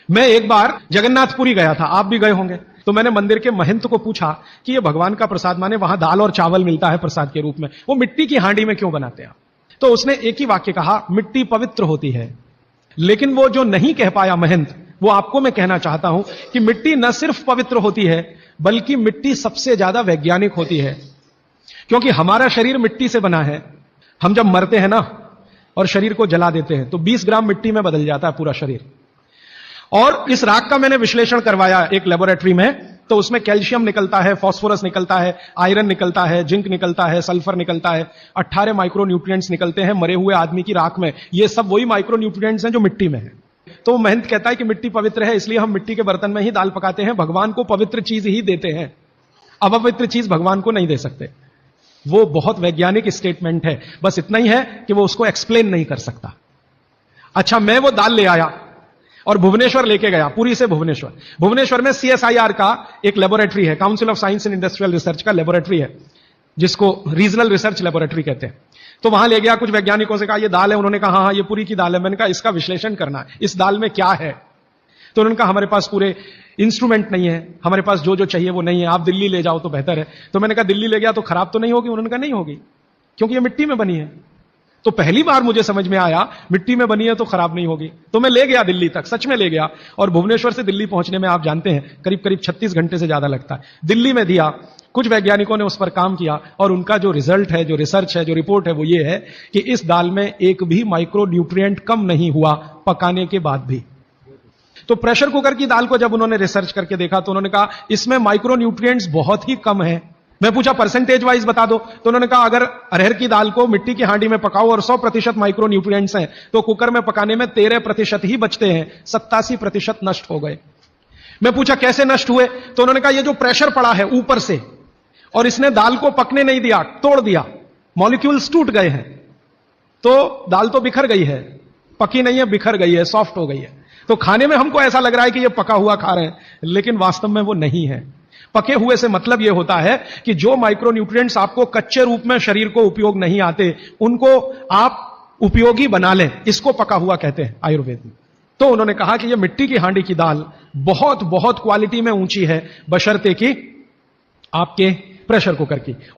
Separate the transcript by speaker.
Speaker 1: मैं एक बार जगन्नाथपुरी गया था, आप भी गए होंगे। तो मैंने मंदिर के महंत को पूछा कि ये भगवान का प्रसाद माने वहां दाल और चावल मिलता है प्रसाद के रूप में, वो मिट्टी की हांडी में क्यों बनाते हैं आप? तो उसने एक ही वाक्य कहा, मिट्टी पवित्र होती है। लेकिन वो जो नहीं कह पाया महंत, वो आपको मैं कहना चाहता हूं कि मिट्टी न सिर्फ पवित्र होती है, बल्कि मिट्टी सबसे ज्यादा वैज्ञानिक होती है। क्योंकि हमारा शरीर मिट्टी से बना है। हम जब मरते हैं ना और शरीर को जला देते हैं तो 20 ग्राम मिट्टी में बदल जाता है पूरा शरीर। और इस राख का मैंने विश्लेषण करवाया एक लेबोरेटरी में, तो उसमें कैल्शियम निकलता है, फास्फोरस निकलता है, आयरन निकलता है, जिंक निकलता है, सल्फर निकलता है, 18 माइक्रो न्यूट्रिएंट्स निकलते हैं मरे हुए आदमी की राख में। ये सब वही माइक्रो न्यूट्रिएंट्स हैं जो मिट्टी में है। तो महंत कहता है कि मिट्टी पवित्र है, इसलिए हम मिट्टी के बर्तन में ही दाल पकाते हैं, भगवान को पवित्र चीज ही देते हैं, अपवित्र चीज भगवान को नहीं दे सकते। वो बहुत वैज्ञानिक स्टेटमेंट है, बस इतना ही है कि वो उसको एक्सप्लेन नहीं कर सकता। अच्छा, मैं वो दाल ले आया और भुवनेश्वर लेके गया, पुरी से भुवनेश्वर। भुवनेश्वर में CSIR का एक लेबोरेटरी है, council of science and industrial research का लेबोरेटरी है, जिसको रीजनल रिसर्च लेबोरेटरी कहते हैं। तो वहां ले गया, कुछ वैज्ञानिकों से कहा ये दाल है, उन्होंने कहा हाँ ये पूरी की दाल है। मैंने कहा इसका विश्लेषण करना है, इस दाल में क्या है? तो उन्होंने कहा हमारे पास पूरे इंस्ट्रूमेंट नहीं है, हमारे पास जो जो चाहिए वो नहीं है, आप दिल्ली ले जाओ तो बेहतर है। तो मैंने कहा दिल्ली ले गया तो खराब तो नहीं होगी? उन्होंने कहा नहीं होगी, क्योंकि ये मिट्टी में बनी है। तो पहली बार मुझे समझ में आया मिट्टी में बनी है तो खराब नहीं होगी। तो मैं ले गया दिल्ली तक, सच में ले गया। और भुवनेश्वर से दिल्ली पहुंचने में आप जानते हैं करीब करीब 36 घंटे से ज्यादा लगता है। दिल्ली में दिया, कुछ वैज्ञानिकों ने उस पर काम किया और उनका जो रिजल्ट है, जो रिसर्च है, जो रिपोर्ट है, वो ये है कि इस दाल में एक भी माइक्रो न्यूट्रिएंट कम नहीं हुआ पकाने के बाद भी। तो प्रेशर कुकर की दाल को जब उन्होंने रिसर्च करके देखा तो उन्होंने कहा इसमें माइक्रो न्यूट्रिएंट्स बहुत ही कम है। मैं पूछा परसेंटेज वाइज बता दो, तो उन्होंने कहा अगर अरहर की दाल को मिट्टी की हांडी में पकाओ और 100% माइक्रो न्यूट्रिएंट्स हैं तो कुकर में पकाने में 13% ही बचते हैं, 87% नष्ट हो गए। मैं पूछा कैसे नष्ट हुए? तो उन्होंने कहा ये जो प्रेशर पड़ा है ऊपर से और इसने दाल को पकने नहीं दिया, तोड़ दिया, मॉलिक्यूल्स टूट गए हैं, तो दाल तो बिखर गई है, पकी नहीं है, बिखर गई है, सॉफ्ट हो गई है। तो खाने में हमको ऐसा लग रहा है कि ये पका हुआ खा रहे हैं, लेकिन वास्तव में वो नहीं है। पके हुए से मतलब यह होता है कि जो माइक्रो न्यूट्रिएंट्स आपको कच्चे रूप में शरीर को उपयोग नहीं आते, उनको आप उपयोगी बना लें, इसको पका हुआ कहते हैं आयुर्वेद में। तो उन्होंने कहा कि यह मिट्टी की हांडी की दाल बहुत बहुत क्वालिटी में ऊंची है, बशर्ते कि आपके प्रेशर कुकर की।